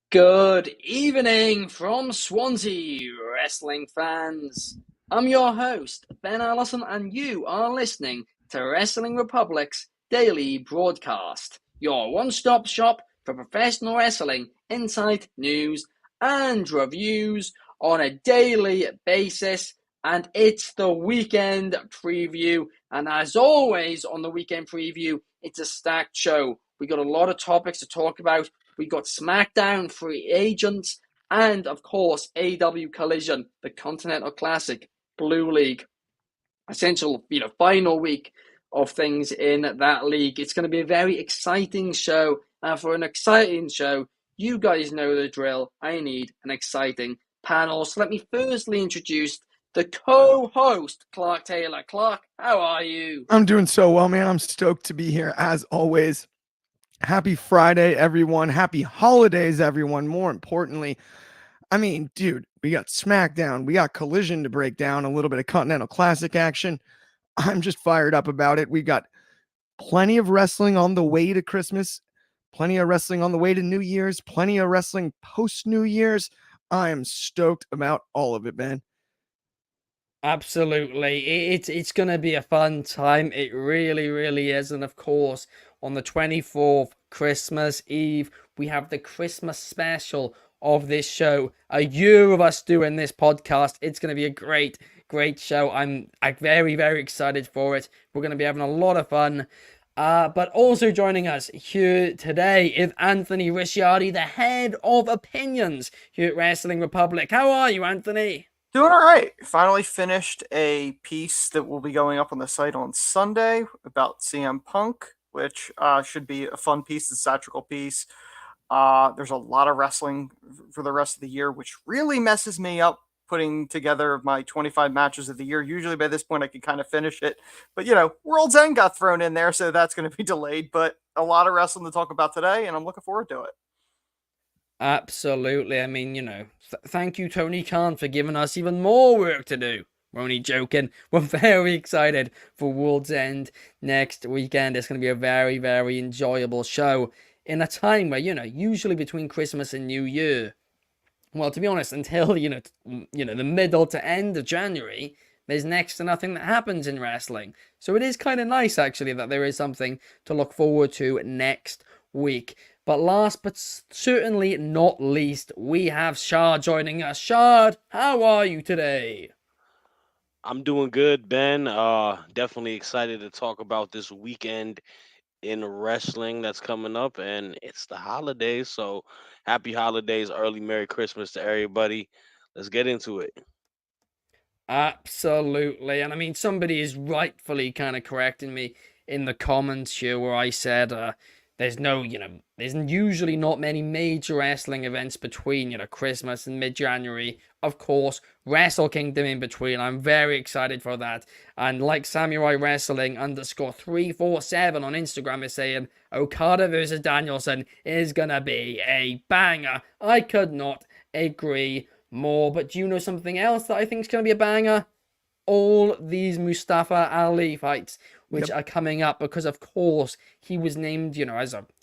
Good evening from Swansea, wrestling fans. I'm your host, Ben Allison, and you are listening to Wrestling Republic's daily broadcast, your one-stop shop for professional wrestling insight, news, and reviews on a daily basis. And it's the weekend preview. And as always on the weekend preview, it's a stacked show. We got a lot of topics to talk about. We got SmackDown, Free Agents, and of course AEW Collision, the Continental Classic, Blue League. Essential, final week of things in that league. It's going to be a very exciting show. And for an exciting show, you guys know the drill. I need an exciting panel. So let me firstly introduce the co-host, Clark Taylor. Clark, how are you? I'm doing so well, man. I'm stoked to be here as always. Happy Friday, everyone. Happy holidays, everyone. More importantly, dude, we got SmackDown. We got Collision to break down, a little bit of Continental Classic action. I'm just fired up about it. We got plenty of wrestling on the way to Christmas, plenty of wrestling on the way to New Year's, plenty of wrestling post-New Year's. I am stoked about all of it, man. Absolutely. It's going to be a fun time. It really, really is. And of course, on the 24th, Christmas Eve, we have the Christmas special of this show. A year of us doing this podcast. It's going to be a great, great show. I'm very, very excited for it. We're going to be having a lot of fun. But also joining us here today is Anthony Ricciardi, the head of opinions here at Wrestling Republic. How are you, Anthony? Doing all right. Finally finished a piece that will be going up on the site on Sunday about CM Punk, which should be a fun piece, a satirical piece. There's a lot of wrestling for the rest of the year, which really messes me up putting together my 25 matches of the year. Usually by this point I could kind of finish it. But, World's End got thrown in there, so that's going to be delayed. But a lot of wrestling to talk about today, and I'm looking forward to it. Absolutely. Thank you, Tony Khan, for giving us even more work to do. We're only joking. We're very excited for World's End next weekend. It's going to be a very, very enjoyable show in a time where, usually between Christmas and New Year, well, to be honest, until, the middle to end of January, there's next to nothing that happens in wrestling. So it is kind of nice, actually, that there is something to look forward to next week. But last but certainly not least, we have Shad joining us. Shad, how are you today? I'm doing good, Ben. Definitely excited to talk about this weekend in wrestling that's coming up, and it's the holidays, so happy holidays, early Merry Christmas to everybody. Let's get into it. Absolutely. And somebody is rightfully kind of correcting me in the comments here where I said there's usually not many major wrestling events between, Christmas and mid-January. Of course, Wrestle Kingdom in between. I'm very excited for that. And like Samurai Wrestling _347 on Instagram is saying, Okada versus Danielson is gonna be a banger. I could not agree more. But do you know something else that I think is gonna be a banger? All these Mustafa Ali fights, which are coming up, because of course he was named, he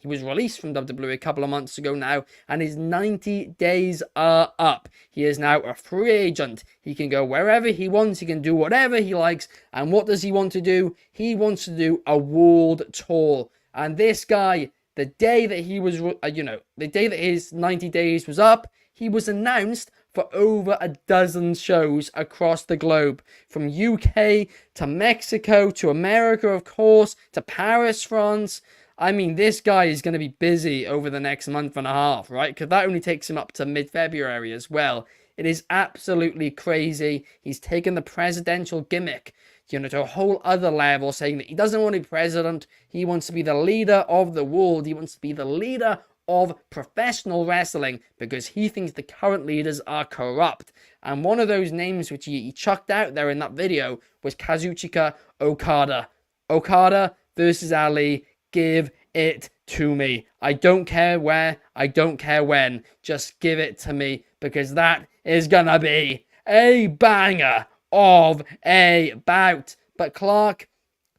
was released from WWE a couple of months ago now, and his 90 days are up. He is now a free agent. He can go wherever he wants. He can do whatever he likes. And what does he want to do? He wants to do a world tour. And this guy, the day that he was, the day that his 90 days was up, he was announced for over a dozen shows across the globe, from UK to Mexico to America, of course, to Paris, France. This guy is going to be busy over the next month and a half, right? Because that only takes him up to mid-February as well. It is absolutely crazy. He's taken the presidential gimmick, to a whole other level, saying that he doesn't want to be president. He wants to be the leader of the world. He wants to be the leader of professional wrestling because he thinks the current leaders are corrupt. And one of those names which he chucked out there in that video was Kazuchika Okada. Okada versus Ali. Give it to me. I don't care where, I don't care when. Just give it to me because that is gonna be a banger of a bout. But Clark,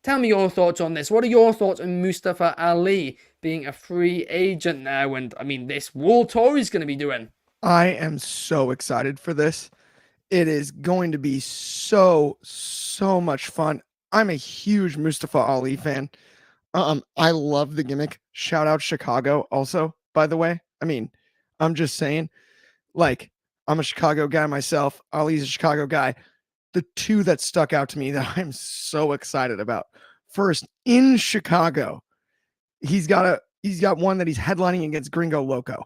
tell me your thoughts on this. What are your thoughts on Mustafa Ali being a free agent now? And I mean, this World Tour he's going to be doing. I am so excited for this. It is going to be so much fun. I'm a huge Mustafa Ali fan. I love the gimmick. Shout out Chicago also, by the way. I mean, I'm just saying, like, I'm a Chicago guy myself. Ali's a Chicago guy. The two that stuck out to me that I'm so excited about. First, in Chicago, he's got one that he's headlining against Gringo Loco.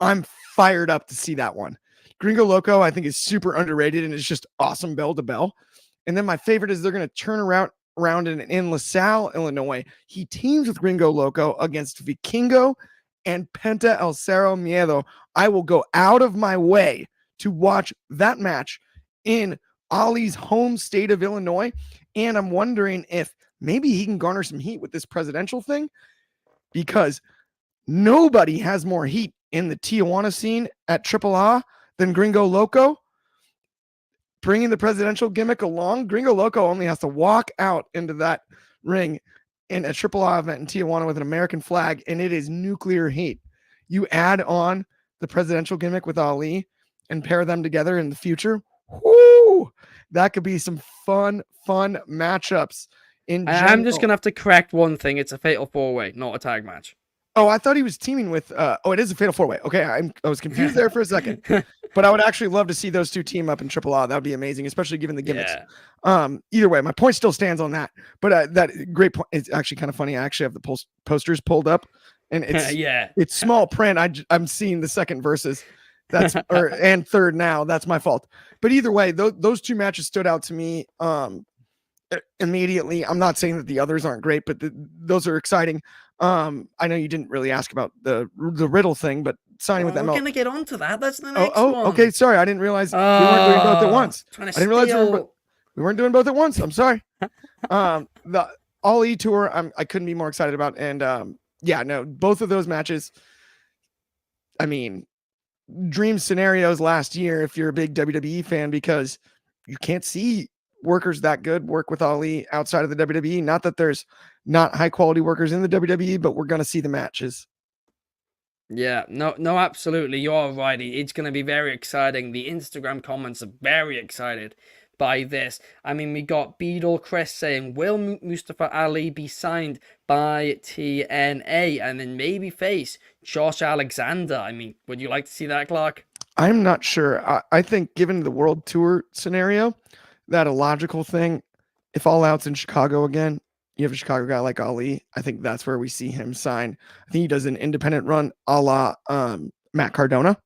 I'm fired up to see that one. Gringo Loco, I think, is super underrated and is just awesome bell to bell. And then my favorite is they're going to turn around in LaSalle, Illinois. He teams with Gringo Loco against Vikingo and Penta El Cerro Miedo. I will go out of my way to watch that match in Ali's home state of Illinois. And I'm wondering if maybe he can garner some heat with this presidential thing, because nobody has more heat in the Tijuana scene at AAA than Gringo Loco. Bringing the presidential gimmick along, Gringo Loco only has to walk out into that ring in a AAA event in Tijuana with an American flag, and it is nuclear heat. You add on the presidential gimmick with Ali and pair them together in the future, whoo, that could be some fun matchups. I'm just going to have to correct one thing. It's a fatal 4-way, not a tag match. Oh, I thought he was teaming with. It is a fatal 4-way. Okay, I was confused there for a second, but I would actually love to see those two team up in AAA. That would be amazing, especially given the gimmicks. Yeah. Either way, my point still stands on that. But that great point. It's actually kind of funny. I actually have the posters pulled up, and it's it's small print. I'm seeing the second verses. That's and third now. That's my fault. But either way, those two matches stood out to me. Immediately. I'm not saying that the others aren't great, but those are exciting. I know you didn't really ask about the Riddle thing, but signing with ML. We're gonna get onto that. That's the next one. Okay. Sorry, I didn't realize we weren't doing both at once. I didn't realize we weren't doing both at once. I'm sorry. The Ali tour, I couldn't be more excited about, and both of those matches. I mean, dream scenarios last year if you're a big WWE fan, because you can't see workers that good work with Ali outside of the WWE. Not that there's not high quality workers in the WWE, but we're going to see the matches. Yeah, no, absolutely. You're right. It's going to be very exciting. The Instagram comments are very excited by this. I mean, we got Beadle Chris saying, will Mustafa Ali be signed by TNA? And then maybe face Josh Alexander. I mean, would you like to see that, Clark? I'm not sure. I think given the world tour scenario, that a logical thing, if All Out's in Chicago again, you have a Chicago guy like Ali. I think that's where we see him sign. I think he does an independent run a la Matt Cardona,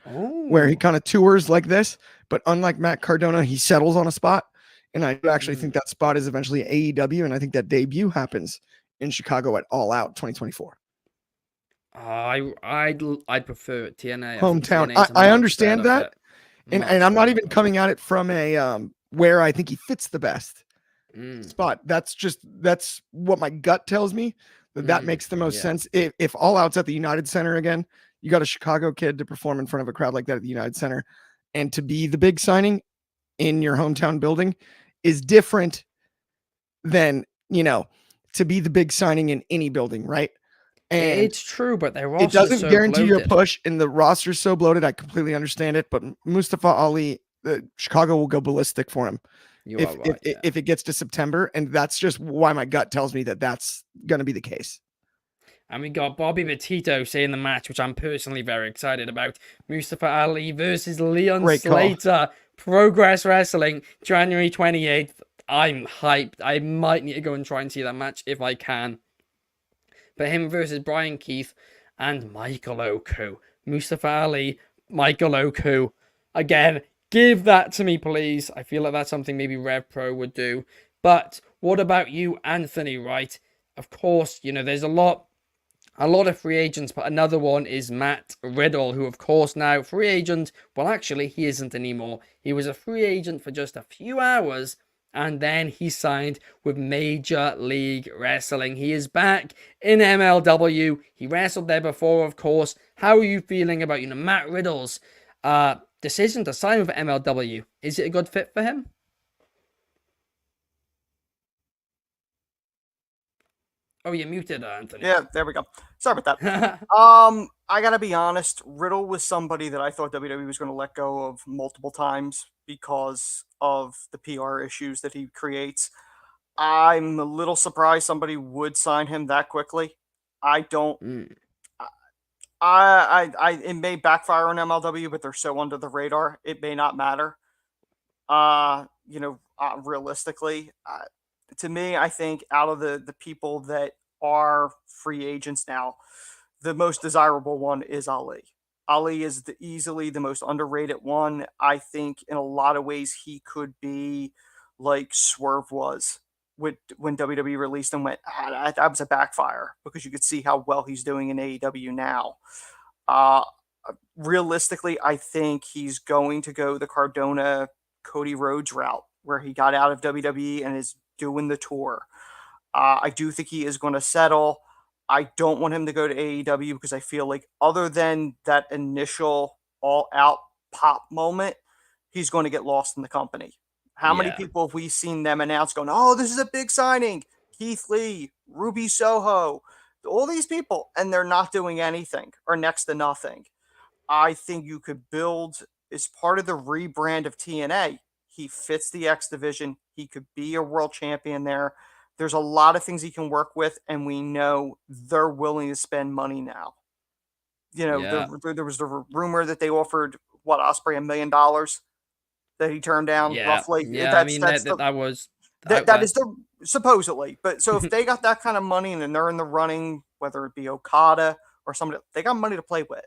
where he kind of tours like this. But unlike Matt Cardona, he settles on a spot. And I actually think that spot is eventually AEW. And I think that debut happens in Chicago at All Out 2024. I'd prefer it. TNA. Hometown. I understand that. And I'm not even coming at it from a where I think he fits the best spot. That's what my gut tells me, that makes the most sense. If All Out's at the United Center again, you got a Chicago kid to perform in front of a crowd like that at the United Center, and to be the big signing in your hometown building is different than, to be the big signing in any building, right? And it's true, but their roster it doesn't so guarantee bloated. you a push, and the roster's so bloated. I completely understand it, but Mustafa Ali, Chicago will go ballistic for him if it gets to September, and that's just why my gut tells me that that's going to be the case. And we got Bobby Petito saying the match, which I'm personally very excited about. Mustafa Ali versus Leon Slater. Progress Wrestling, January 28th. I'm hyped. I might need to go and try and see that match if I can. But him versus Brian Keith and Michael Oku. Mustafa Ali, Michael Oku. Again, give that to me, please. I feel like that's something maybe Rev Pro would do. But what about you, Anthony, right? Of course, there's a lot a lot of free agents, but another one is Matt Riddle, who of course now free agent. Well, actually, he isn't anymore. He was a free agent for just a few hours, and then he signed with Major League Wrestling. He is back in MLW. He wrestled there before, of course. How are you feeling about, Matt Riddle's decision to sign with MLW? Is it a good fit for him? Oh, you're muted, Anthony. Yeah, there we go. Sorry about that. I gotta be honest. Riddle was somebody that I thought WWE was going to let go of multiple times because of the PR issues that he creates. I'm a little surprised somebody would sign him that quickly. I don't. It may backfire on MLW, but they're so under the radar, it may not matter. Realistically, to me, I think out of the people that are free agents now, the most desirable one is Ali. Ali is easily the most underrated one. I think in a lot of ways he could be like Swerve was when WWE released him. That was a backfire because you could see how well he's doing in AEW now. Uh, Realistically, I think he's going to go the Cardona Cody Rhodes route, where he got out of WWE and is doing the tour. I do think he is going to settle. I don't want him to go to AEW because I feel like, other than that initial all out pop moment, he's going to get lost in the company. How many people have we seen them announce going, oh, this is a big signing? Keith Lee, Ruby Soho, all these people, and they're not doing anything or next to nothing. I think you could build as part of the rebrand of TNA. He fits the X division. He could be a world champion there. There's a lot of things he can work with, and we know they're willing to spend money now. There was the rumor that they offered Ospreay $1 million that he turned down, roughly. Yeah, That is the supposedly. But so if they got that kind of money and then they're in the running, whether it be Okada or somebody, they got money to play with.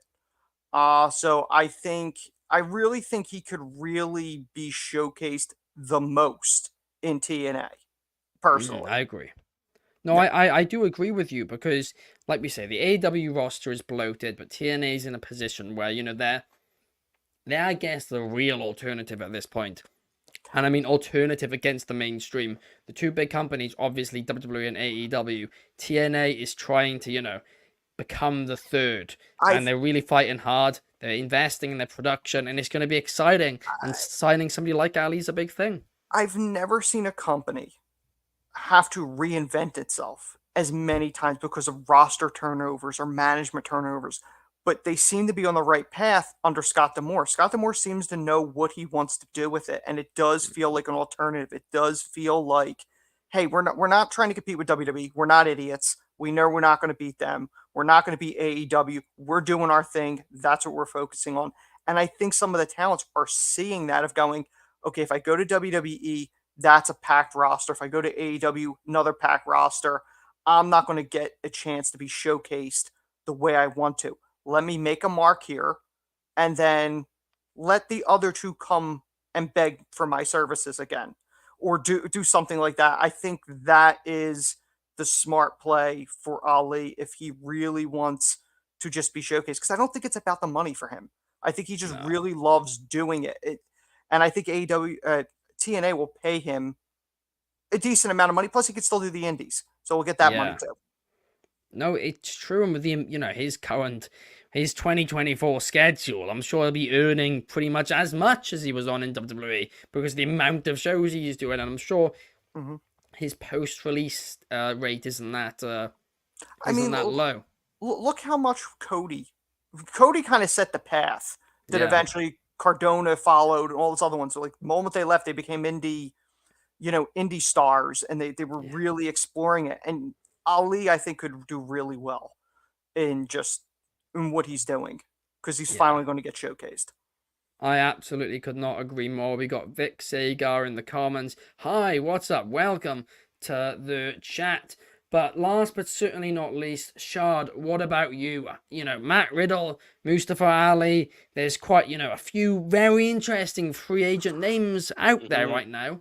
So I really think he could really be showcased the most in TNA. Personally, I agree. No, I do agree with you because, like we say, the AEW roster is bloated, but TNA is in a position where, they're I guess the real alternative at this point. And I mean alternative against the mainstream. The two big companies, obviously WWE and AEW. TNA is trying to, become the third. And they're really fighting hard. They're investing in their production, and it's going to be exciting. And signing somebody like Ali is a big thing. I've never seen a company have to reinvent itself as many times because of roster turnovers or management turnovers, but they seem to be on the right path under Scott D'Amore. Scott D'Amore seems to know what he wants to do with it, and it does feel like an alternative. It does feel like, hey, we're not trying to compete with WWE. We're not idiots. We know we're not going to beat them. We're not going to beat AEW. We're doing our thing. That's what we're focusing on. And I think some of the talents are seeing that, of going, okay, if I go to WWE, that's a packed roster. If I go to AEW, another packed roster. I'm not going to get a chance to be showcased the way I want to. Let me make a mark here, and then let the other two come and beg for my services again, or do something like that. I think that is the smart play for Ali if he really wants to just be showcased, because I don't think it's about the money for him. I think he just really loves doing it. And I think AEW, TNA will pay him a decent amount of money. Plus, he could still do the indies, so we'll get that money too. No, it's true. And with the, his 2024 schedule, I'm sure he'll be earning pretty much as he was on in WWE because the amount of shows he's doing, and I'm sure his post-release rate isn't that low. Look how much Cody kind of set the path that eventually Cardona followed and all those other ones. So, like, the moment they left, they became indie stars, and they were really exploring it. And Ali, I think, could do really well in what he's doing because he's finally going to get showcased. I absolutely could not agree more. We got Vic Sagar in the comments. Hi, what's up? Welcome to the chat. But last but certainly not least, Shad, what about you? Matt Riddle, Mustafa Ali. There's quite, a few very interesting free agent names out there right now.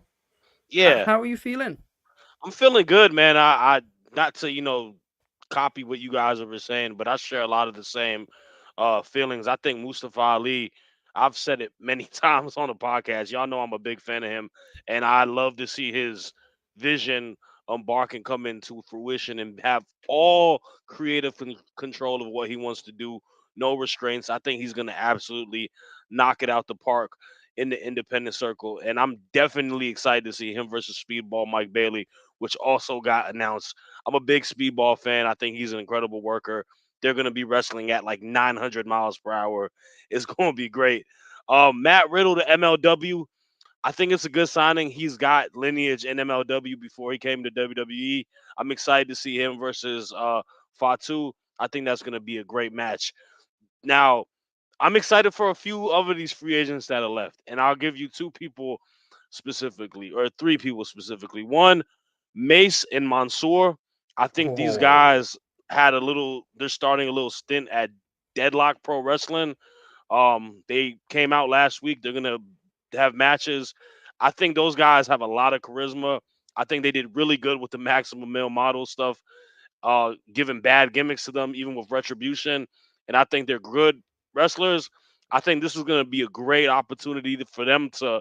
Yeah. How are you feeling? I'm feeling good, man. I not to, copy what you guys are saying, but I share a lot of the same feelings. I think Mustafa Ali, I've said it many times on the podcast. Y'all know I'm a big fan of him, and I love to see his vision embark and come into fruition and have all creative control of what he wants to do. No restraints. I think he's going to absolutely knock it out the park in the independent circle. And I'm definitely excited to see him versus Speedball Mike Bailey, which also got announced. I'm a big Speedball fan. I think he's an incredible worker. They're going to be wrestling at like 900 miles per hour. It's going to be great. Matt Riddle to MLW. I think it's a good signing. He's got lineage in MLW before he came to WWE. I'm excited to see him versus Fatu. I think that's going to be a great match. Now, I'm excited for a few of these free agents that are left, and I'll give you two people specifically, or three people specifically. One, Mace and Mansoor. I think these Oh, guys had a little. They're starting a little stint at Deadlock Pro Wrestling. They came out last week. They're gonna have matches. I think those guys have a lot of charisma. I think they did really good with the Maximum Male Model stuff, giving bad gimmicks to them, even with Retribution. And I think they're good wrestlers. I think this is going to be a great opportunity for them to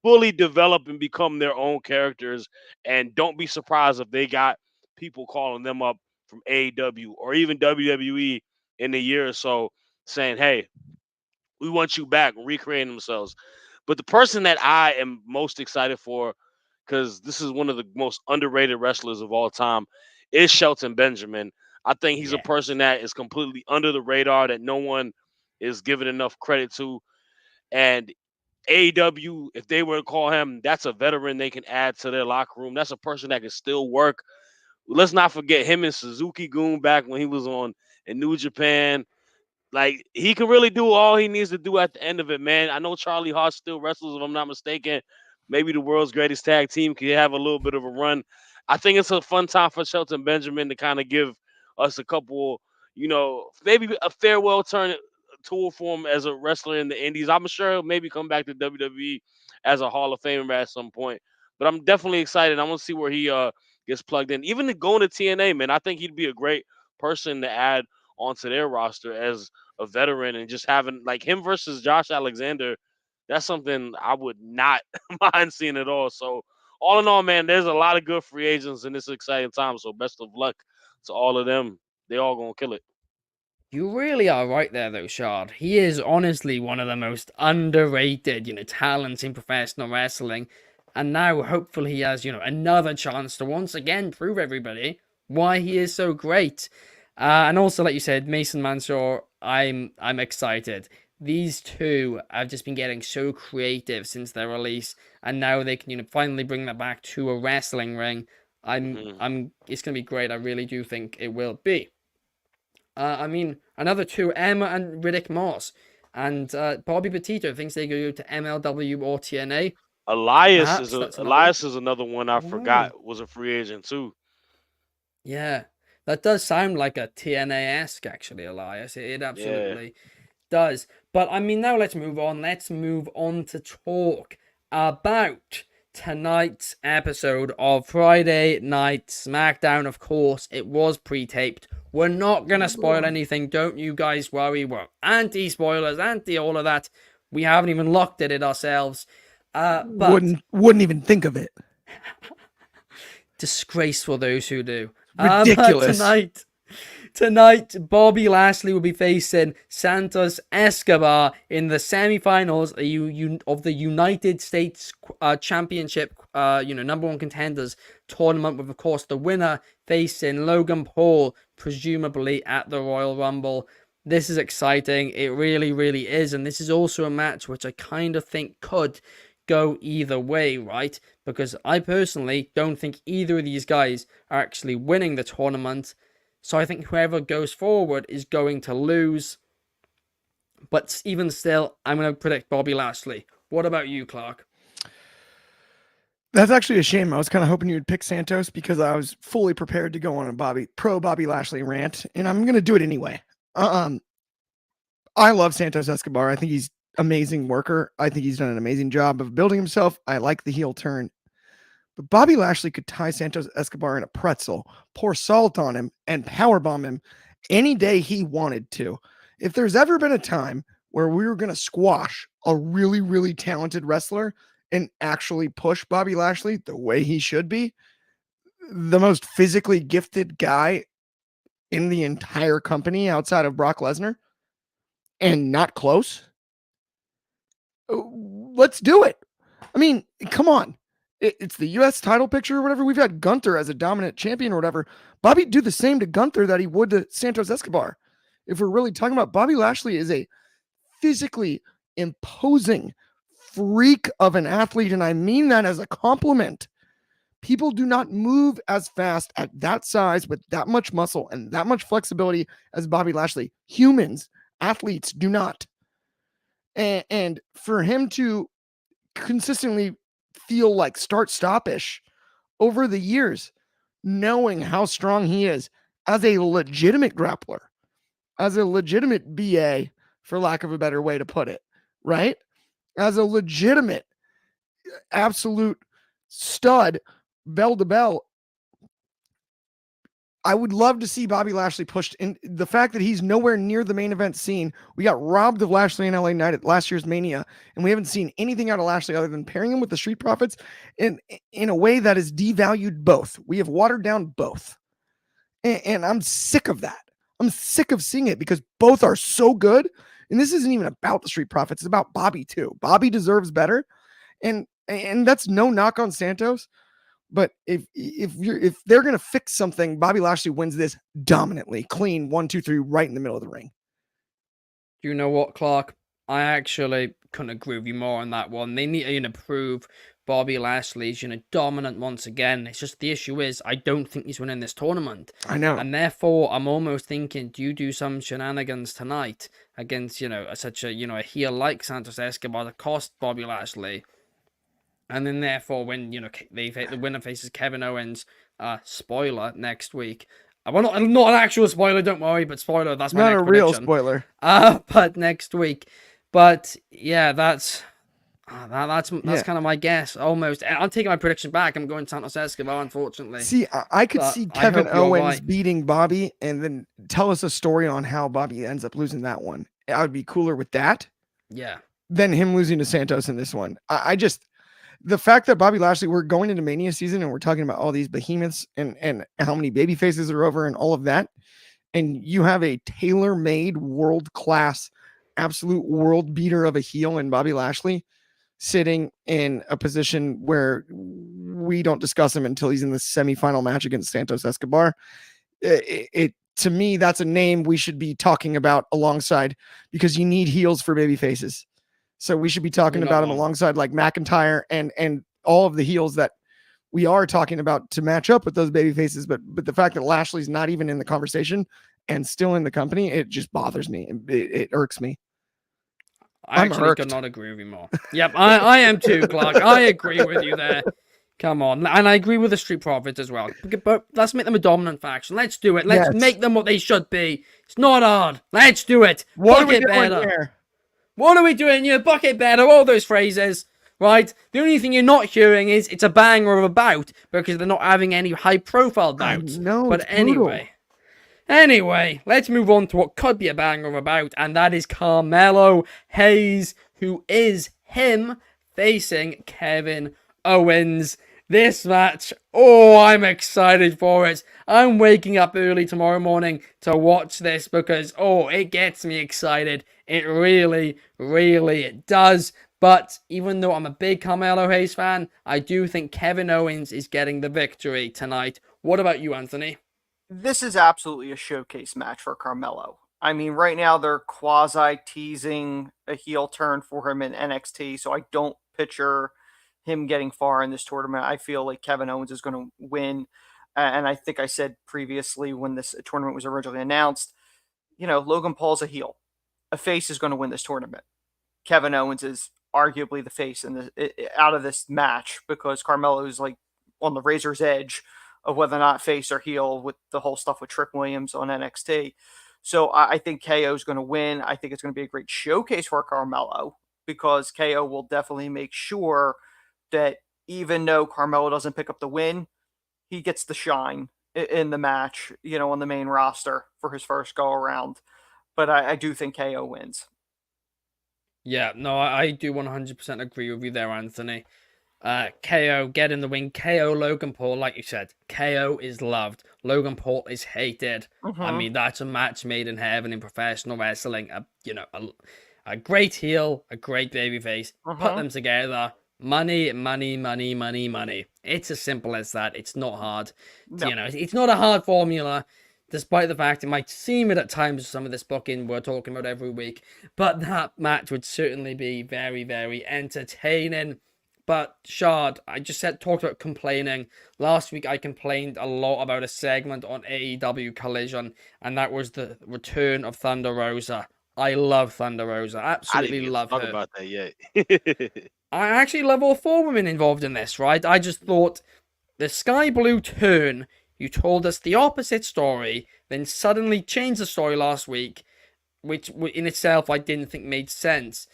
fully develop and become their own characters. And don't be surprised if they got people calling them up from AEW or even WWE in a year or so saying, hey, we want you back, recreating themselves. But the person that I am most excited for, because this is one of the most underrated wrestlers of all time, is Shelton Benjamin. I think he's a person yes. that is completely under the radar that no one is given enough credit to. And AEW, if they were to call him, that's a veteran they can add to their locker room. That's a person that can still work. Let's not forget him and Suzuki Goon back when he was on in New Japan. Like, he can really do all he needs to do at the end of it, man. I know Charlie Hart still wrestles, if I'm not mistaken. Maybe the world's greatest tag team could have a little bit of a run. I think it's a fun time for Shelton Benjamin to kind of give us a couple, maybe a farewell tour for him as a wrestler in the Indies. I'm sure he'll maybe come back to WWE as a Hall of Famer at some point. But I'm definitely excited. I want to see where he gets plugged in. Even going to TNA, man, I think he'd be a great person to add onto their roster as a veteran, and just having like him versus Josh Alexander, that's something I would not mind seeing at all. So all in all, man, there's a lot of good free agents in this exciting time. So best of luck to all of them. They all gonna kill it. You really are right there, though, Shard. He is honestly one of the most underrated, talents in professional wrestling. And now, hopefully, he has, another chance to once again prove everybody why he is so great. And also, like you said, Mason Mansour, I'm excited. These two have just been getting so creative since their release, and now they can, finally bring that back to a wrestling ring. Hmm. It's gonna be great. I really do think it will be. Another two, Emma and Riddick Moss. And Bobby Petito thinks they go to MLW or TNA. Perhaps that's another one. Elias is another one I Oh, forgot was a free agent too. yeah. That does sound like a TNA-esque, actually, Elias. It Yeah. absolutely does. But now let's move on. Let's move on to talk about tonight's episode of Friday Night SmackDown. Of course, it was pre-taped. We're not gonna spoil anything. Don't you guys worry. We're anti-spoilers, anti all of that. We haven't even looked at it ourselves. But Wouldn't even think of it. disgraceful those who do. But Ridiculous. Tonight, Bobby Lashley will be facing Santos Escobar in the semifinals of the United States Championship, number one contenders tournament, with, of course, the winner facing Logan Paul, presumably at the Royal Rumble. This is exciting. It really, really is. And this is also a match which I kind of think could go either way, right? Because I personally don't think either of these guys are actually winning the tournament. So I think whoever goes forward is going to lose. But even still, I'm going to predict Bobby Lashley. What about you, Clark? That's actually a shame. I was kind of hoping you'd pick Santos because I was fully prepared to go on a pro Bobby Lashley rant, and I'm gonna do it anyway. I love Santos Escobar. I think he's amazing worker. I think he's done an amazing job of building himself. I like the heel turn, But Bobby Lashley could tie Santos Escobar in a pretzel, pour salt on him, and powerbomb him any day he wanted to. If there's ever been a time where we were going to squash a really, really talented wrestler and actually push Bobby Lashley the way he should be, the most physically gifted guy in the entire company outside of Brock Lesnar, and not close, let's do it. I mean, come on. It's the U.S. title picture or whatever. We've had Gunther as a dominant champion or whatever. Bobby do the same to Gunther that he would to Santos Escobar. If we're really talking about Bobby Lashley is a physically imposing freak of an athlete, and I mean that as a compliment. People do not move as fast at that size with that much muscle and that much flexibility as Bobby Lashley. Humans, athletes do not. And for him to consistently feel like start-stop-ish over the years, knowing how strong he is as a legitimate grappler, as a legitimate BA, for lack of a better way to put it, right? As a legitimate, absolute stud, bell to bell. I would love to see Bobby Lashley pushed in. The fact that he's nowhere near the main event scene. We got robbed of Lashley and LA Knight at last year's Mania, and we haven't seen anything out of Lashley other than pairing him with the Street Profits in a way that has devalued both. We have watered down both. And I'm sick of that. I'm sick of seeing it because both are so good. And this isn't even about the Street Profits. It's about Bobby too. Bobby deserves better. And that's no knock on Santos. But if they're gonna fix something, Bobby Lashley wins this dominantly, clean, 1, 2, 3, right in the middle of the ring. You know what, Clark? I actually couldn't agree with you more on that one. They need to prove Bobby Lashley's dominant once again. It's just the issue is I don't think he's winning this tournament. I know, and therefore I'm almost thinking, do you do some shenanigans tonight against such a a heel like Santos Escobar that cost Bobby Lashley? And then, therefore, when the winner faces Kevin Owens, spoiler next week. Well, not an actual spoiler, don't worry, but spoiler. That's my not next a real prediction. spoiler. But next week. But yeah, that's kind of my guess almost. And I'm taking my prediction back. I'm going Santos Escobar, unfortunately. See, I could see Kevin Owens right. beating Bobby, and then tell us a story on how Bobby ends up losing that one. I would be cooler with that. Yeah. Than him losing to Santos in this one. I just. The fact that Bobby Lashley, we're going into Mania season and we're talking about all these behemoths and how many baby faces are over and all of that. And you have a tailor-made world-class, absolute world beater of a heel in Bobby Lashley sitting in a position where we don't discuss him until he's in the semifinal match against Santos Escobar. It to me, that's a name we should be talking about alongside because you need heels for baby faces. So we should be talking about him alongside like McIntyre and all of the heels that we are talking about to match up with those baby faces. But the fact that Lashley's not even in the conversation and still in the company, it just bothers me. It irks me. I actually could not agree with you more. Yep, I am too, Clark. I agree with you there. Come on. And I agree with the Street Profits as well. But let's make them a dominant faction. Let's do it. Let's make them what they should be. It's not hard. Let's do it. What are we doing here? What are we doing? You bucket better, all those phrases, right? The only thing you're not hearing is it's a banger of a bout because they're not having any high-profile bouts. No, but anyway, let's move on to what could be a banger of a bout, and that is Carmelo Hayes, who is him facing Kevin Owens. This match, I'm excited for it. I'm waking up early tomorrow morning to watch this because, it gets me excited. It really, really does. But even though I'm a big Carmelo Hayes fan, I do think Kevin Owens is getting the victory tonight. What about you, Anthony? This is absolutely a showcase match for Carmelo. I mean, right now they're quasi-teasing a heel turn for him in NXT, so I don't picture him getting far in this tournament. I feel like Kevin Owens is going to win. And I think I said previously when this tournament was originally announced, Logan Paul's a heel. A face is going to win this tournament. Kevin Owens is arguably the face out of this match because Carmelo is like on the razor's edge of whether or not face or heel with the whole stuff with Trick Williams on NXT. So I think KO is going to win. I think it's going to be a great showcase for Carmelo because KO will definitely make sure that even though Carmelo doesn't pick up the win, he gets the shine in the match, on the main roster for his first go around. But I do think KO wins. Yeah, no, I do 100% agree with you there, Anthony. KO, get in the wing. KO Logan Paul, like you said, KO is loved. Logan Paul is hated. I Mm-hmm. mean, that's a match made in heaven in professional wrestling. A great heel, a great babyface. Put Mm-hmm. them together. Money, money, money, money, money. It's as simple as that. It's not hard. No. It's not a hard formula, despite the fact it might seem it at times. Some of this booking we're talking about every week, but that match would certainly be very, very entertaining. But Shard, I just talked about complaining. Last week I complained a lot about a segment on AEW Collision, and that was the return of Thunder Rosa. I love Thunder Rosa. I didn't Absolutely even love talk her. about that yet. I actually love all four women involved in this, right? I just thought the Sky Blue turn, you told us the opposite story, then suddenly changed the story last week, which in itself I didn't think made sense.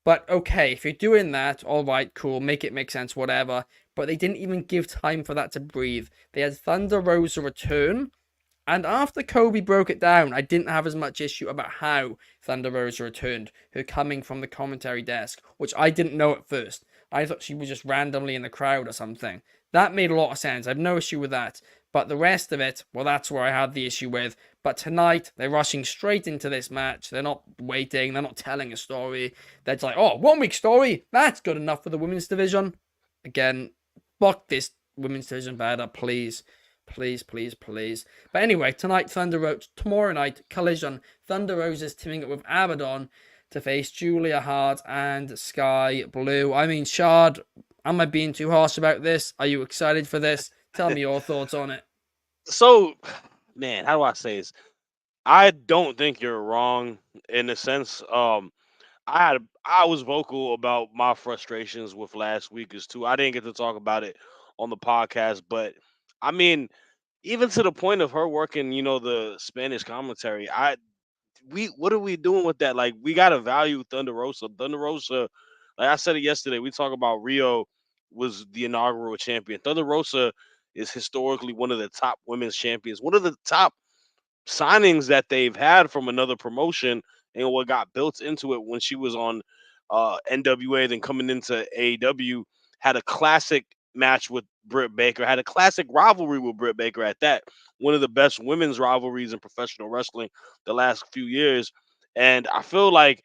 But okay, if you're doing that, all right, cool, make it make sense, whatever. But they didn't even give time for that to breathe. They had Thunder Rosa return, and after Kobe broke it down, I didn't have as much issue about how Thunder Rosa returned, her coming from the commentary desk, which I didn't know at first. I thought she was just randomly in the crowd or something. That made a lot of sense. I have no issue with that. But the rest of it, well, that's where I had the issue with. But tonight, they're rushing straight into this match. They're not waiting. They're not telling a story. They're just like, oh, 1 week story. That's good enough for the women's division. Again, fuck this women's division better, please. Please, please, please. But anyway, tonight, tomorrow night, Collision. Thunder Rosa's teaming up with Abaddon to face Julia Hart and Sky Blue. I mean, Shard, am I being too harsh about this? Are you excited for this? Tell me your thoughts on it. So, man, how do I say this? I don't think you're wrong in a sense. I was vocal about my frustrations with last week as too. I didn't get to talk about it on the podcast, but I mean, even to the point of her working, the Spanish commentary. What are we doing with that? Like, we gotta value Thunder Rosa. Thunder Rosa, like I said it yesterday, we talk about Rio was the inaugural champion. Thunder Rosa is historically one of the top women's champions, one of the top signings that they've had from another promotion, and what got built into it when she was on NWA, then coming into AEW, had a classic match with Britt Baker, had a classic rivalry with Britt Baker at that. One of the best women's rivalries in professional wrestling the last few years. And I feel like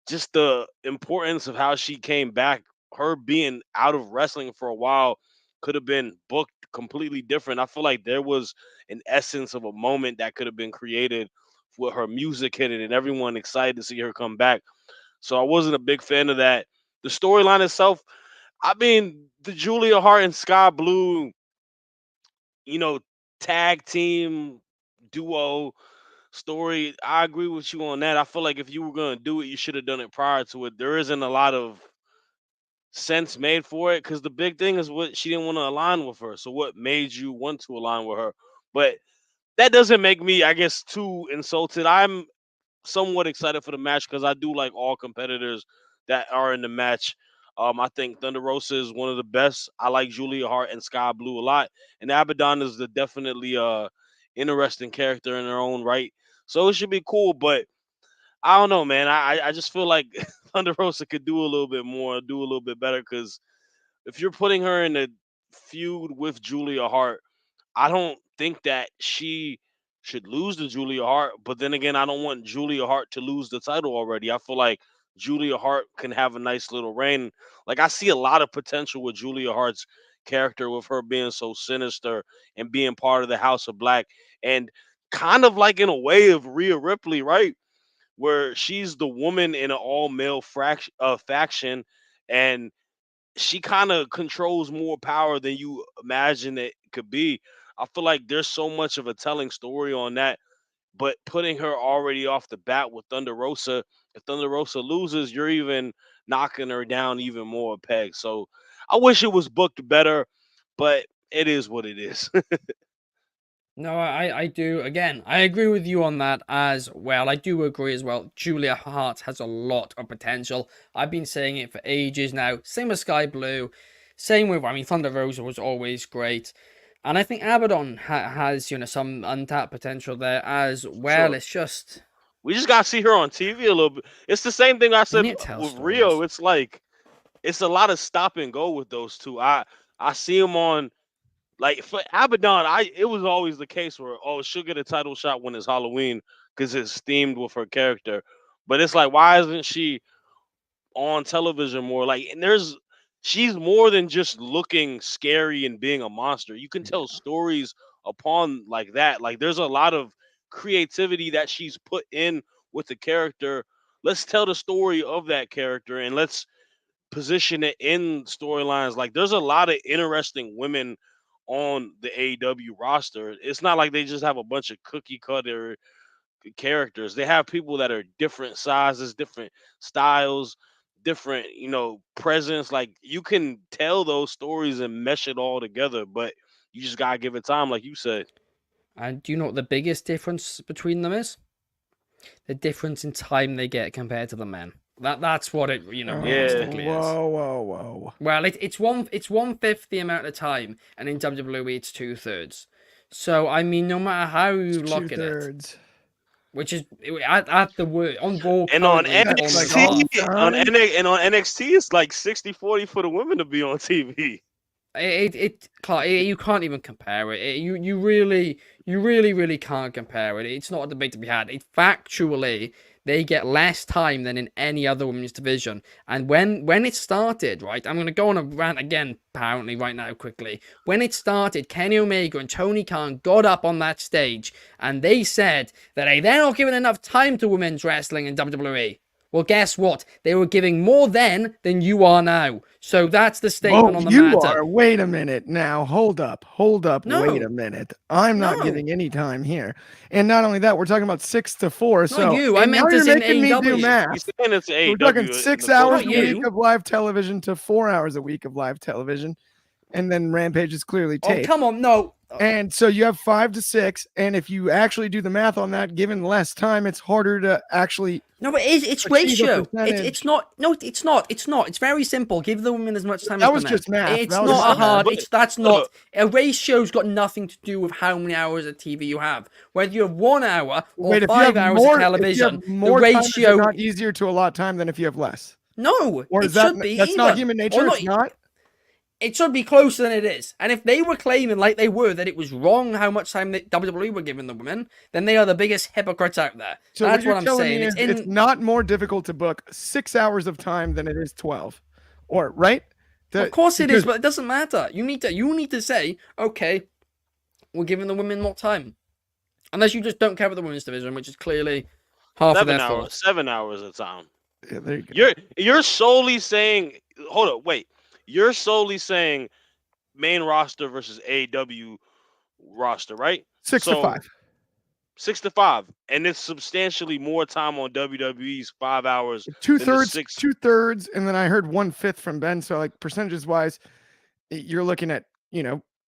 just the importance of how she came back, her being out of wrestling for a while could have been booked completely different. I feel like there was an essence of a moment that could have been created with her music hitting and everyone excited to see her come back. So I wasn't a big fan of that. The storyline itself, I mean, the Julia Hart and Sky Blue, you know, tag team duo story. I agree with you on that. I feel like if you were going to do it, you should have done it prior to it. There isn't a lot of sense made for it because the big thing is what she didn't want to align with her. So what made you want to align with her? But that doesn't make me, I guess, too insulted. I'm somewhat excited for the match because I do like all competitors that are in the match. I think Thunder Rosa is one of the best. I like Julia Hart and Sky Blue a lot, and Abaddon is the definitely interesting character in her own right. So it should be cool, but I don't know, man. I just feel like Thunder Rosa could do a little bit more, do a little bit better. Because if you're putting her in a feud with Julia Hart, I don't think that she should lose to Julia Hart. But then again, I don't want Julia Hart to lose the title already. I feel like Julia Hart can have a nice little reign. Like, I see a lot of potential with Julia Hart's character, with her being so sinister and being part of the House of Black, and kind of like in a way of Rhea Ripley, right? Where she's the woman in an all male faction, and she kind of controls more power than you imagine it could be. I feel like there's so much of a telling story on that, but putting her already off the bat with Thunder Rosa, if Thunder Rosa loses, you're even knocking her down even more a peg. So I wish it was booked better, but it is what it is. No, I do. Again, I agree with you on that as well. I do agree as well. Julia Hart has a lot of potential. I've been saying it for ages now. Same as Sky Blue. Same with, I mean, Thunder Rosa was always great. And I think Abaddon has, some untapped potential there as well. Sure. It's just, We just gotta see her on TV a little bit. It's the same thing I we said need to tell with stories. Rio. It's like it's a lot of stop and go with those two. I see them on like for Abaddon. It was always the case where she'll get a title shot when it's Halloween because it's themed with her character. But it's like why isn't she on television more? Like and she's more than just looking scary and being a monster. You can tell stories upon like that. Like there's a lot of creativity that she's put in with the character. Let's tell the story of that character and let's position it in storylines. Like there's a lot of interesting women on the AEW roster. It's not like they just have a bunch of cookie cutter characters. They have people that are different sizes, different styles, different, presence. Like you can tell those stories and mesh it all together, but you just gotta give it time, like you said. And do you know what the biggest difference between them is? The difference in time they get compared to the men. That's what it, realistically is. Whoa. Well, it's 1/5 the amount of time, and in WWE it's 2/3. So I mean, no matter how you look at it, which is at the word on Raw And on currently, That's almost like all half. time? and on NXT, it's like 60-40 for the women to be on TV. Clark, you can't even compare it. You really can't compare it. It's not a debate to be had. Factually, they get less time than in any other women's division. And when it started, right, I'm gonna go on a rant again, apparently right now quickly. When it started, Kenny Omega and Tony Khan got up on that stage and they said that hey, they're not giving enough time to women's wrestling in WWE. Well, guess what? They were giving more then than you are now. So that's the statement on the you matter. are. Wait a minute now. Hold up. No. Wait a minute. I'm not No. giving any time here. And not only that, we're talking about 6-4. So you. I and meant now as you're in making me do AEW. math. He's saying it's AEW. We're talking in 6 the hours Not a you. week of live television to 4 hours a week of live television. And then Rampage is clearly Oh, taped. come on. No. And so you have 5 to 6. And if you actually do the math on that, given less time, it's harder to actually. No, but it's achieve a ratio. percentage. It's not. No, it's not. It's not. It's very simple. Give the women as much time That as was the men. just math. It's That was not just a math. hard. But- That's not. A ratio's got nothing to do with how many hours of TV you have. Whether you have 1 hour or Wait, if you 5 have hours more, of television, if you have more the time, is it ratio. not easier to allot time than if you have less? No, Or it is that should be. that's even. not human nature? Or It's not. It should be closer than it is. And if they were claiming, like they were, that it was wrong how much time that WWE were giving the women, then they are the biggest hypocrites out there. So That's you're what I'm telling saying. me it's not more difficult to book 6 hours of time than it is 12, or right? Of course it is, but it doesn't matter. You need to say, okay, we're giving the women more time. Unless you just don't care about the women's division, which is clearly half of their fault. 7 hours of time. Yeah, there you go. You're solely saying. Hold up, wait. You're solely saying main roster versus AEW roster, right? 6 to 5. 6 to 5, and it's substantially more time on WWE's 5 hours. Two-thirds, six- two-thirds, and then I heard 1/5 from Ben. So like percentages wise, you're looking at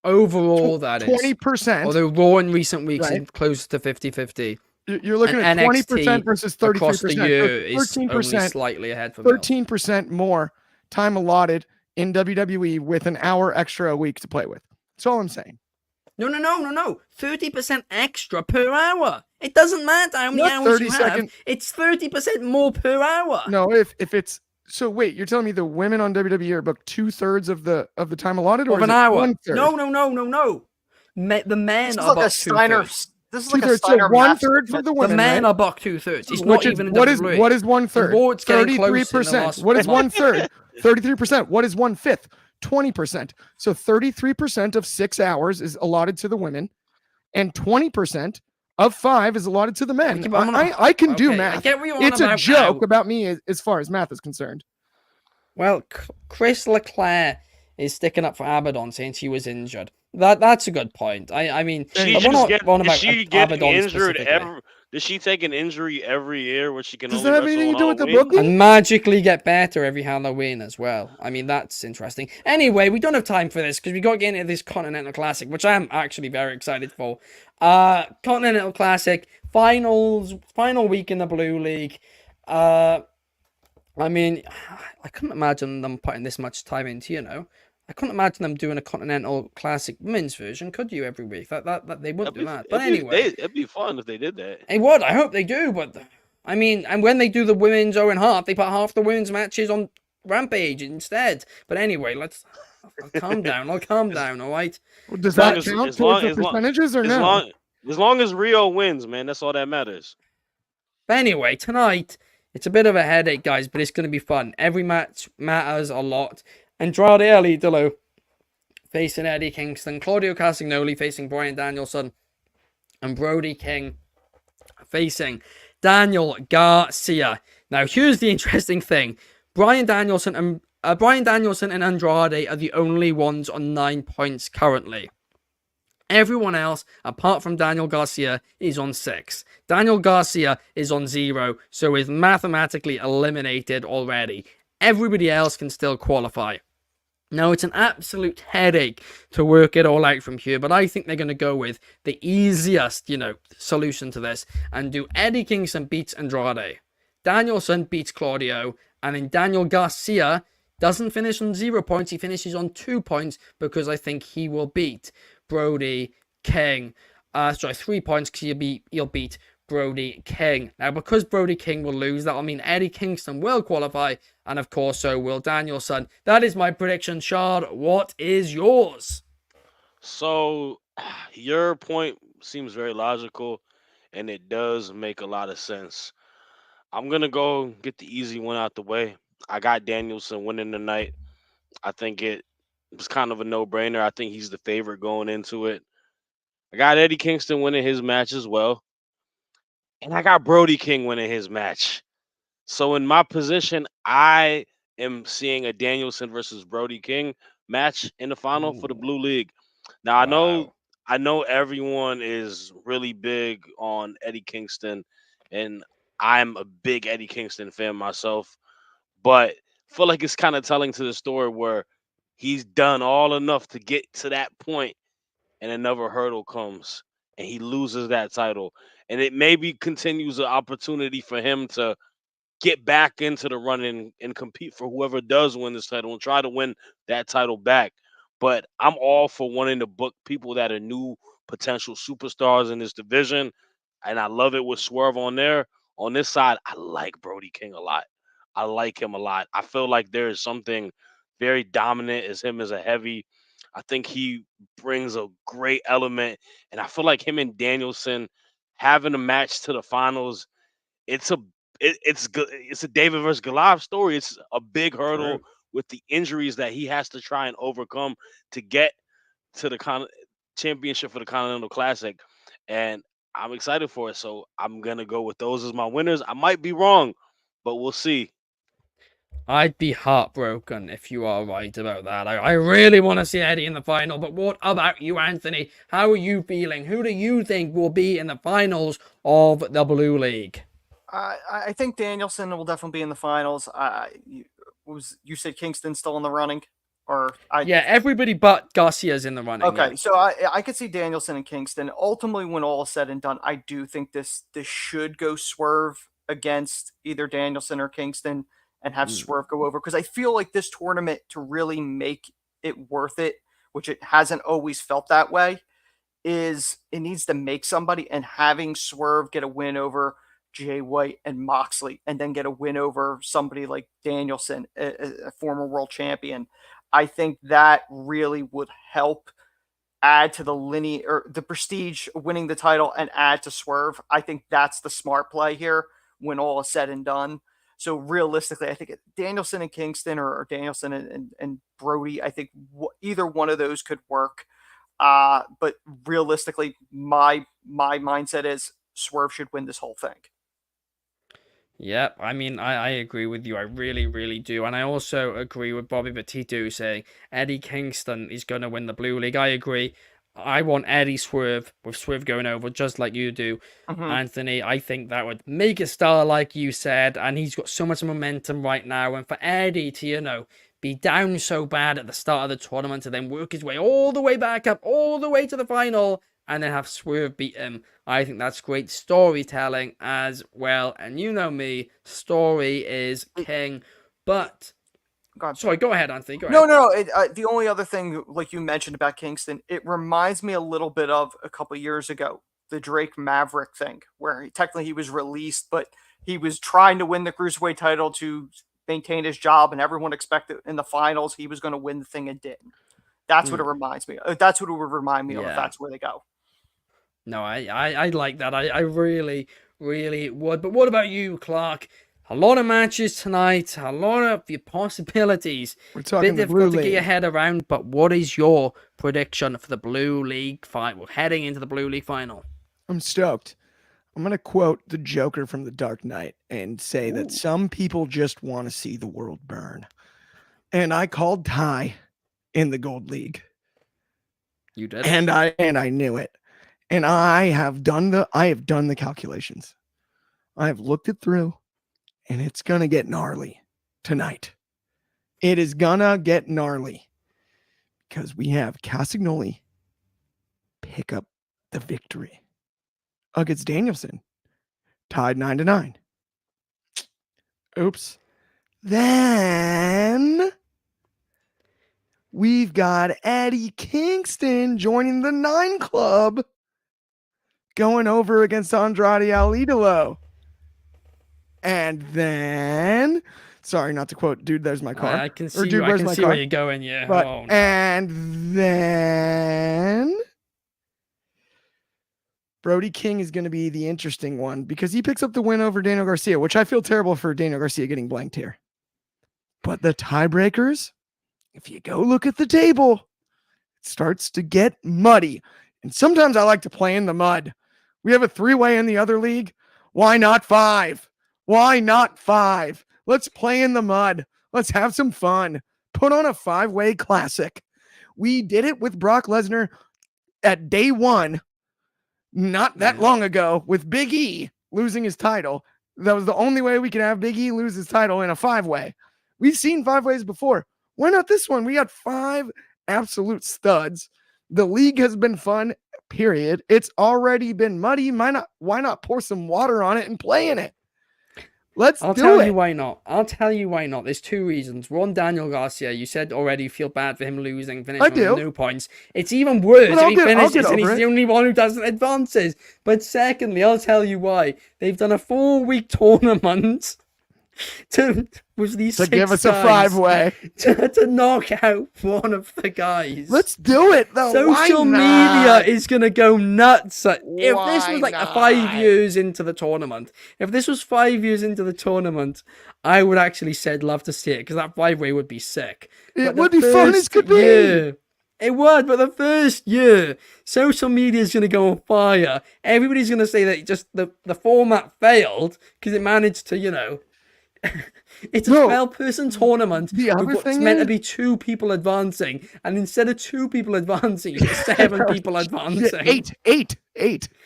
Overall, that is 20%. Although Raw in recent weeks Right. is close to 50-50. You're looking And at NXT 20% versus 33%. Across the year is only 13%, slightly ahead for Bill. 13% more time allotted in WWE with an hour extra a week to play with. That's all I'm saying. No. 30% extra per hour. It doesn't matter how many Not hours you 30 have. second- It's 30% more per hour. No, if it's so. Wait, you're telling me the women on WWE are booked 2/3 of the time allotted, or Of is an it hour. 1/3? No. The men This is are like buck a Steiner. 2/3. This is like a 2/3, so Steiner. 1/3 for the The women. men right? are buck 2/3. It's Which not is- even what is WWE. what is 1/3? Raw, it's getting close in the 33%. last What is month. 1/3? 33%. What is 1/5? 20%. So 33% of 6 hours is allotted to the women, and 20% of 5 is allotted to the men. Okay, but I can do okay, I math. get what you're on It's a about joke now. about me as far as math is concerned. Well, Chris Leclerc is sticking up for Abaddon saying she was injured. That's a good point. I mean, She we're just not get, on is about she getting Abaddon injured specifically. every? Does she take an injury every year where she can Does only that have wrestle anything to do with the Halloween? booking? And magically get better every Halloween as well. I mean, that's interesting. Anyway, we don't have time for this because we got to get into this Continental Classic, which I am actually very excited for. Continental Classic final week in the Blue League. I mean, I couldn't imagine them putting this much time into, I couldn't imagine them doing a Continental Classic women's version, could you, every week? That they wouldn't do that. But anyway, it'd be fun if they did that. it would. I hope they do. But I mean, and when they do the women's Owen Hart, they put half the women's matches on Rampage instead. But anyway, I'll calm down. I'll calm down. All right. Well, does As long that as count as towards long the as long percentages or as no? long as Rio wins, man, that's all that matters. But anyway, tonight it's a bit of a headache, guys, but it's going to be fun. Every match matters a lot. Andrade El Idolo facing Eddie Kingston, Claudio Castagnoli facing Bryan Danielson, and Brody King facing Daniel Garcia. Now, here's the interesting thing: Bryan Danielson and Andrade are the only ones on 9 points currently. Everyone else, apart from Daniel Garcia, is on 6. Daniel Garcia is on 0, so is mathematically eliminated already. Everybody else can still qualify. Now, it's an absolute headache to work it all out from here, but I think they're going to go with the easiest, solution to this and do Eddie Kingston beats Andrade, Danielson beats Claudio, and then Daniel Garcia doesn't finish on 0 points, he finishes on 2 points because I think he will beat Brody King. 3 points because he'll beat Brody King. Now, because Brody King will lose, that'll mean Eddie Kingston will qualify, and of course, so will Danielson. That is my prediction, Shard. What is yours? So, your point seems very logical, and it does make a lot of sense. I'm gonna go get the easy one out the way. I got Danielson winning tonight. I think it was kind of a no-brainer. I think he's the favorite going into it. I got Eddie Kingston winning his match as well. And I got Brody King winning his match. So in my position, I am seeing a Danielson versus Brody King match in the final for the Ooh, Blue League. Now wow. I know everyone is really big on Eddie Kingston, and I'm a big Eddie Kingston fan myself, but I feel like it's kind of telling to the story where he's done all enough to get to that point and another hurdle comes and he loses that title. And it maybe continues an opportunity for him to get back into the running and compete for whoever does win this title and try to win that title back. But I'm all for wanting to book people that are new potential superstars in this division. And I love it with Swerve on there. On this side, I like Brody King a lot. I like him a lot. I feel like there is something very dominant as him as a heavy. I think he brings a great element. And I feel like him and Danielson having a match to the finals, it's a it's a David versus Goliath story. It's a big hurdle True. with the injuries that he has to try and overcome to get to the championship for the Continental Classic, and I'm excited for it. So I'm gonna go with those as my winners. I might be wrong, but we'll see. I'd be heartbroken if you are right about that. I really want to see Eddie in the final, but what about you, Anthony? How are you feeling? Who do you think will be in the finals of the Blue League? I think Danielson will definitely be in the finals. You said Kingston still in the running, or Yeah, everybody but Garcia's in the running. Okay, Yeah. so I could see Danielson and Kingston. Ultimately, when all is said and done, I do think this should go Swerve against either Danielson or Kingston and have Mm. Swerve go over, because I feel like this tournament, to really make it worth it, which it hasn't always felt that way, is it needs to make somebody, and having Swerve get a win over Jay White and Moxley, and then get a win over somebody like Danielson, a former world champion. I think that really would help add to the lineage or the prestige of winning the title and add to Swerve. I think that's the smart play here when all is said and done. So realistically, I think Danielson and Kingston, or Danielson and Brody, I think either one of those could work. But realistically, my mindset is Swerve should win this whole thing. Yep, I mean, I agree with you. I really, really do. And I also agree with Bobby Petito saying Eddie Kingston is going to win the Blue League. I agree. I want Eddie Swerve, with Swerve going over, just like you do, Mm-hmm. Anthony. I think that would make a star, like you said. And he's got so much momentum right now. And for Eddie to, be down so bad at the start of the tournament to then work his way all the way back up, all the way to the final, and then have Swerve beat him. I think that's great storytelling as well. And you know me, story is king. But go on. Sorry, go ahead, Anthony. Go No, ahead. no. The only other thing, like you mentioned about Kingston, it reminds me a little bit of a couple years ago, the Drake Maverick thing, where technically he was released, but he was trying to win the cruiserweight title to maintain his job, and everyone expected in the finals he was going to win the thing and didn't. That's what it reminds me. That's what it would remind me of if Yeah. that's where they go. No, I like that. I really, really would. But what about you, Clark? A lot of matches tonight, a lot of the possibilities. We're talking Bit the Blue difficult to get your League. head around, but what is your prediction for the Blue League fight? We're heading into the Blue League final. I'm stoked. I'm going to quote the Joker from The Dark Knight and say that some people just want to see the world burn. And I called Ty in the Gold League. You did. And I knew it. And I have done the calculations. I have looked it through, and it's going to get gnarly tonight. It is going to get gnarly because we have Castagnoli pick up the victory against Danielson, tied 9-9. Oops. Then we've got Eddie Kingston joining the 9 Club, going over against Andrade El Idolo. And then, sorry, not to quote, dude, there's my car. I can see, dude, I where's can my see car? where you're going, yeah. But, Oh, no. and then Brody King is going to be the interesting one because he picks up the win over Daniel Garcia, which I feel terrible for Daniel Garcia getting blanked here. But the tiebreakers, if you go look at the table, it starts to get muddy. And sometimes I like to play in the mud. We have a 3-way in the other league. Why not 5? Why not 5? Let's play in the mud. Let's have some fun. Put on a 5-way classic. We did it with Brock Lesnar at day 1, not that long ago, with Big E losing his title. That was the only way we could have Big E lose his title in a 5-way. We've seen 5-ways before. Why not this one? We got 5 absolute studs. The league has been fun, period. It's already been muddy. Why not pour some water on it and play in it? I'll tell you why not. I'll tell you why not. There's 2 reasons. One, Daniel Garcia. You said already you feel bad for him losing, finishing with no points. It's even worse if he finishes and he's the only one who doesn't advances. But secondly, I'll tell you why. They've done a 4-week tournament to give us a 5-way to knock out one of the guys. Let's do it though. Social media is gonna go nuts. If this was like 5 years into the tournament, I would actually said love to see it because that 5-way would be sick. It would be fun as could be. It would, but the first year, social media is going to go on fire. Everybody's going to say that just the format failed because it managed to, it's a 12-person tournament. It's meant to be 2 people advancing, and instead of 2 people advancing, you get 7 people advancing. Eight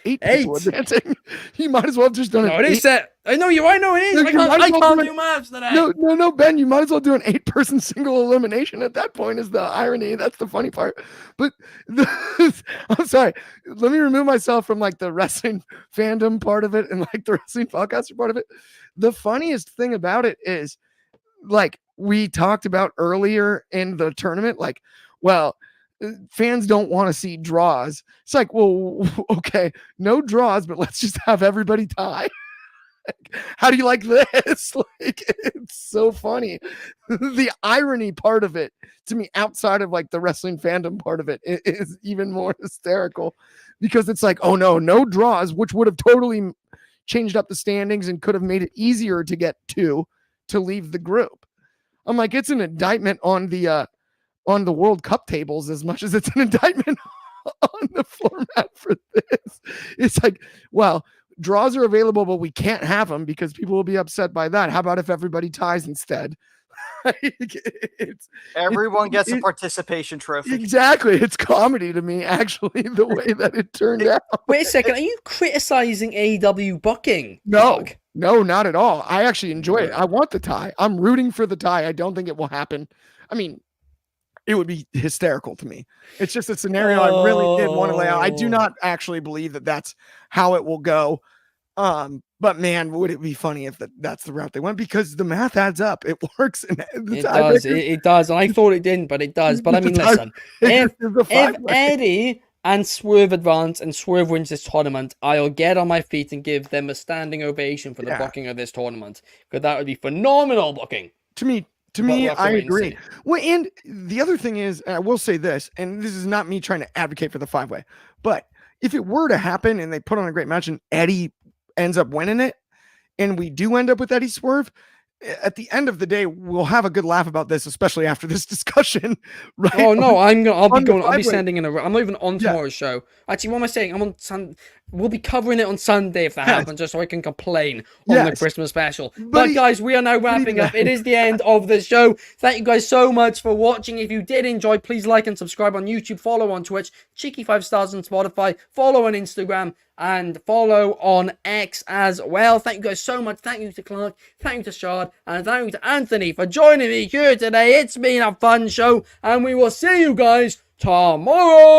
people advancing. You might as well have just done it. No, it is set. I know you. I know it is. I can't do maths today. No, Ben. You might as well do an 8-person single elimination. At that point, is the irony. That's the funny part. But I'm sorry. Let me remove myself from like the wrestling fandom part of it and like the wrestling podcaster part of it. The funniest thing about it is, like we talked about earlier in the tournament, like, well, fans don't want to see draws. It's like, well, okay, no draws, but let's just have everybody tie. How do you like this? Like, it's so funny. The irony part of it to me, outside of like the wrestling fandom part of it, is even more hysterical because it's like, oh no draws, which would have totally changed up the standings and could have made it easier to get to leave the group. I'm like, it's an indictment on the World Cup tables as much as it's an indictment on the format for this. It's like, well, draws are available, but we can't have them because people will be upset by that. How about if everybody ties instead? Everyone gets a participation trophy. Exactly. It's comedy to me, actually, the way that it turned out. Wait a second. Are you criticizing AEW booking? No, not at all. I actually enjoy it. I want the tie. I'm rooting for the tie. I don't think it will happen. I mean, it would be hysterical to me. It's just a scenario I really did want to lay out. I do not actually believe that that's how it will go. But man, would it be funny if that's the route they went? Because the math adds up. It works. And It does. It does. And I thought it didn't, but it does. But I mean, listen, if Eddie and Swerve advance and Swerve wins this tournament, I'll get on my feet and give them a standing ovation for the booking of this tournament. Because that would be phenomenal booking. To me, I agree. Well, and the other thing is, I will say this, and this is not me trying to advocate for the 5-way, but if it were to happen and they put on a great match and Eddie ends up winning it, and we do end up with Eddie Swerve, at the end of the day, we'll have a good laugh about this, especially after this discussion, right? Oh no, I'll be sending in I'm not even on tomorrow's show. Actually, what am I saying? I'm on we'll be covering it on Sunday if that happens, just so I can complain on the Christmas special. But guys, we are now wrapping up. It is the end of the show. Thank you guys so much for watching. If you did enjoy, please like and subscribe on YouTube, follow on Twitch, Cheeky 5 Stars on Spotify, follow on Instagram, and follow on X as well. Thank you guys so much. Thank you to Clark, thank you to Shard, and thank you to Anthony for joining me here today. It's been a fun show, and we will see you guys tomorrow.